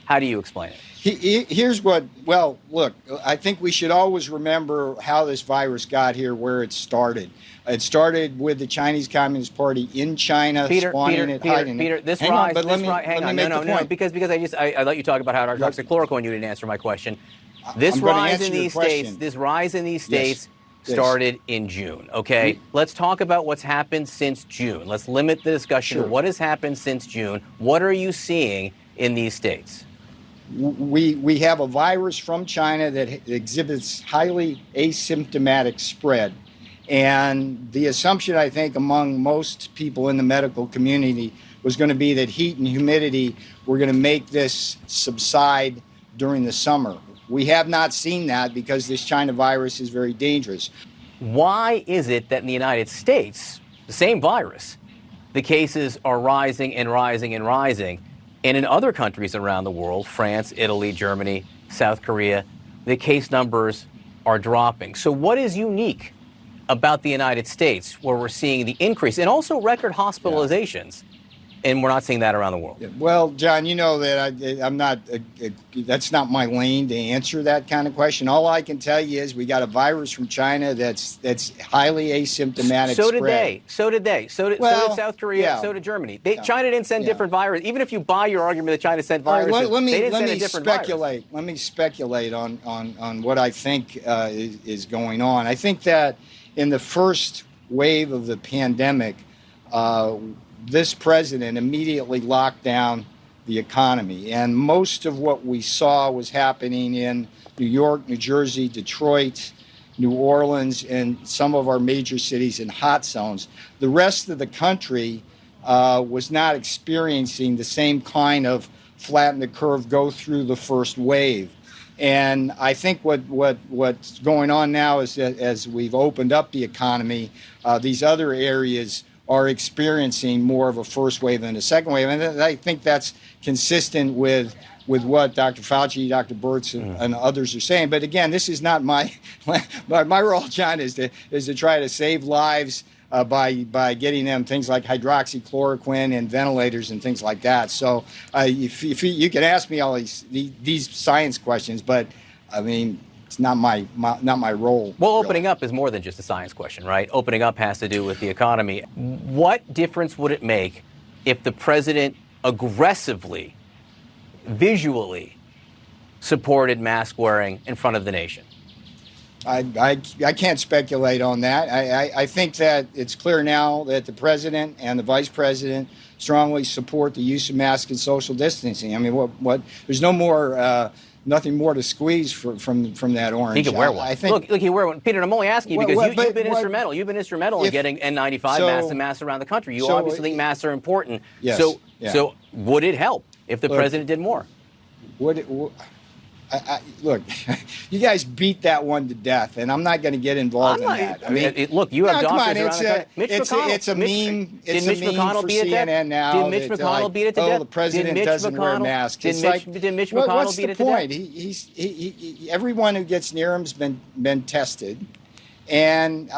How do you explain it? Here's what, well, look, I think we should always remember how this virus got here, where it started. It started with the Chinese Communist Party in China, spawning it, hiding it. This hang rise, on, but let me make the point. because I let you talk about hydroxychloroquine. You didn't answer my question. This I'm gonna rise answer in your these question. states, this rise in these states Yes. started in June. Okay, let's talk about what's happened since June. Let's limit the discussion to what has happened since June. What are you seeing in these states? We have a virus from China that exhibits highly asymptomatic spread. And the assumption, I think, among most people in the medical community was going to be that heat and humidity were going to make this subside during the summer. We have not seen that because this China virus is very dangerous. Why is it that in the United States, the same virus, the cases are rising and rising and rising, and in other countries around the world, France, Italy, Germany, South Korea, the case numbers are dropping? So what is unique about the United States where we're seeing the increase and also record hospitalizations, and we're not seeing that around the world? Well, John, you know that I'm not, that's not my lane to answer that kind of question. All I can tell you is we got a virus from China that's highly asymptomatic. So did they. So did South Korea. So did Germany. China didn't send different virus. Even if you buy your argument that China sent viruses, they didn't send a different virus. Let me speculate on what I think is going on. I think that in the first wave of the pandemic, this president immediately locked down the economy. And most of what we saw was happening in New York, New Jersey, Detroit, New Orleans, and some of our major cities in hot zones. The rest of the country was not experiencing the same kind of flatten the curve, go through the first wave. And I think what's going on now is that as we've opened up the economy, these other areas are experiencing more of a first wave than a second wave. And I think that's consistent with what Dr. Fauci, Dr. Birx, and others are saying. But again, this is not my role, John, is to try to save lives by getting them things like hydroxychloroquine and ventilators and things like that. So if you can ask me all these science questions, but I mean, it's not my role. Well, opening up is more than just a science question, right? Opening up has to do with the economy. What difference would it make if the president aggressively, visually supported mask wearing in front of the nation? I can't speculate on that. I think that it's clear now that the president and the vice president strongly support the use of masks and social distancing. I mean, what? There's no more. Nothing more to squeeze from that orange. He can wear one. I think. Look, he wear one. Peter, I'm only asking you because you've been instrumental. You've been instrumental in getting N95 masks and masks around the country. You obviously think masks are important. Yes, so would it help if the president did more? Look, you guys beat that one to death, and I'm not going to get involved in that. I mean, look, you have doctors around the country. It's a meme. It's a meme for CNN now. Did Mitch McConnell beat it to death? The president doesn't wear masks. Did Mitch McConnell beat it to death? What's the point? Everyone who gets near him's been tested, and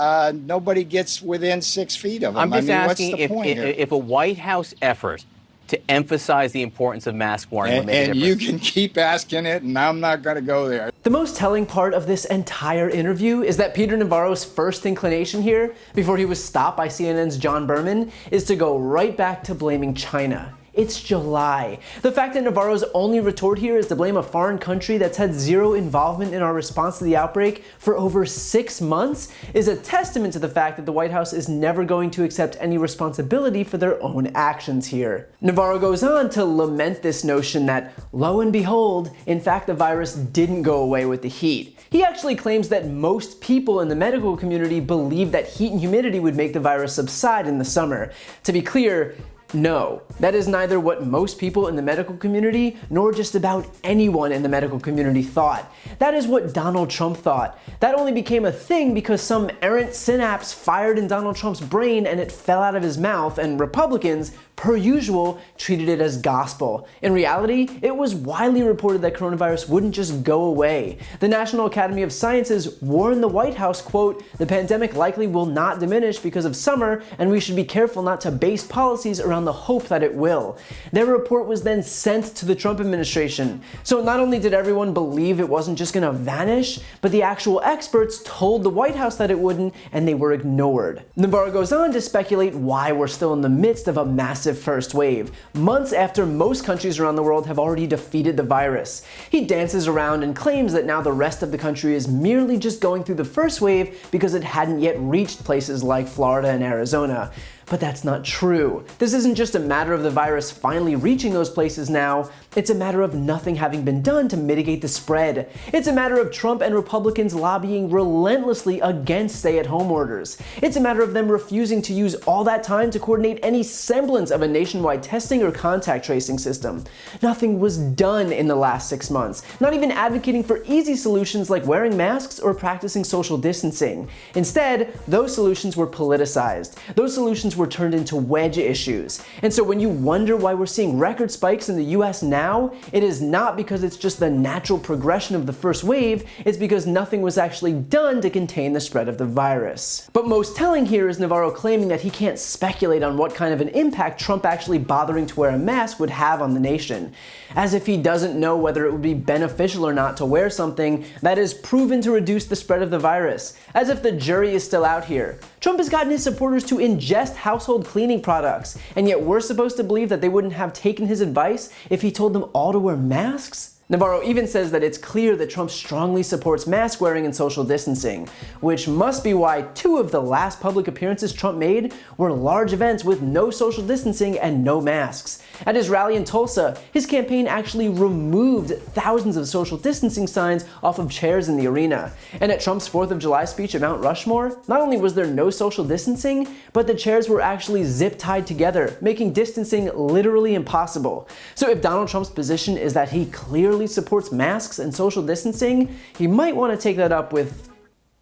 nobody gets within 6 feet of him. I'm just asking what's the point here? If a White House effort to emphasize the importance of mask wearing. And you can keep asking it, and I'm not going to go there. The most telling part of this entire interview is that Peter Navarro's first inclination here, before he was stopped by CNN's John Berman, is to go right back to blaming China. It's July. The fact that Navarro's only retort here is to blame a foreign country that's had zero involvement in our response to the outbreak for over 6 months is a testament to the fact that the White House is never going to accept any responsibility for their own actions here. Navarro goes on to lament this notion that, lo and behold, in fact the virus didn't go away with the heat. He actually claims that most people in the medical community believe that heat and humidity would make the virus subside in the summer. To be clear, no, that is neither what most people in the medical community nor just about anyone in the medical community thought. That is what Donald Trump thought. That only became a thing because some errant synapse fired in Donald Trump's brain and it fell out of his mouth, and Republicans per usual, treated it as gospel. In reality, it was widely reported that coronavirus wouldn't just go away. The National Academy of Sciences warned the White House, quote, "The pandemic likely will not diminish because of summer, and we should be careful not to base policies around the hope that it will." Their report was then sent to the Trump administration. So not only did everyone believe it wasn't just gonna vanish, but the actual experts told the White House that it wouldn't, and they were ignored. Navarro goes on to speculate why we're still in the midst of a massive first wave, months after most countries around the world have already defeated the virus. He dances around and claims that now the rest of the country is merely just going through the first wave because it hadn't yet reached places like Florida and Arizona. But that's not true. This isn't just a matter of the virus finally reaching those places now, it's a matter of nothing having been done to mitigate the spread. It's a matter of Trump and Republicans lobbying relentlessly against stay-at-home orders. It's a matter of them refusing to use all that time to coordinate any semblance of a nationwide testing or contact tracing system. Nothing was done in the last 6 months, not even advocating for easy solutions like wearing masks or practicing social distancing. Instead, those solutions were politicized. Those solutions were turned into wedge issues. And so when you wonder why we're seeing record spikes in the US now, it is not because it's just the natural progression of the first wave, it's because nothing was actually done to contain the spread of the virus. But most telling here is Navarro claiming that he can't speculate on what kind of an impact Trump actually bothering to wear a mask would have on the nation. As if he doesn't know whether it would be beneficial or not to wear something that is proven to reduce the spread of the virus. As if the jury is still out here. Trump has gotten his supporters to ingest household cleaning products, and yet we're supposed to believe that they wouldn't have taken his advice if he told them all to wear masks? Navarro even says that it's clear that Trump strongly supports mask wearing and social distancing, which must be why 2 of the last public appearances Trump made were large events with no social distancing and no masks. At his rally in Tulsa, his campaign actually removed thousands of social distancing signs off of chairs in the arena. And at Trump's 4th of July speech at Mount Rushmore, not only was there no social distancing, but the chairs were actually zip-tied together, making distancing literally impossible. So if Donald Trump's position is that he clearly supports masks and social distancing, he might want to take that up with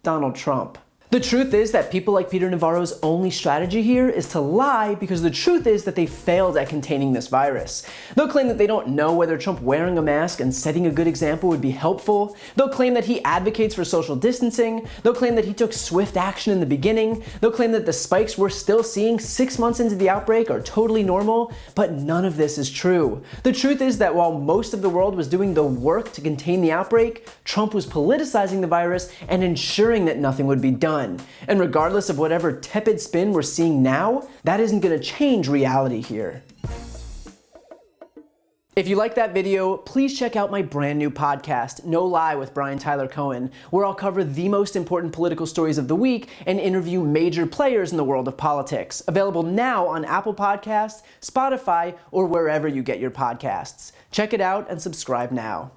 Donald Trump. The truth is that people like Peter Navarro's only strategy here is to lie, because the truth is that they failed at containing this virus. They'll claim that they don't know whether Trump wearing a mask and setting a good example would be helpful. They'll claim that he advocates for social distancing. They'll claim that he took swift action in the beginning. They'll claim that the spikes we're still seeing 6 months into the outbreak are totally normal, but none of this is true. The truth is that while most of the world was doing the work to contain the outbreak, Trump was politicizing the virus and ensuring that nothing would be done. And regardless of whatever tepid spin we're seeing now, that isn't going to change reality here. If you like that video, please check out my brand new podcast, No Lie with Brian Tyler Cohen, where I'll cover the most important political stories of the week and interview major players in the world of politics. Available now on Apple Podcasts, Spotify, or wherever you get your podcasts. Check it out and subscribe now.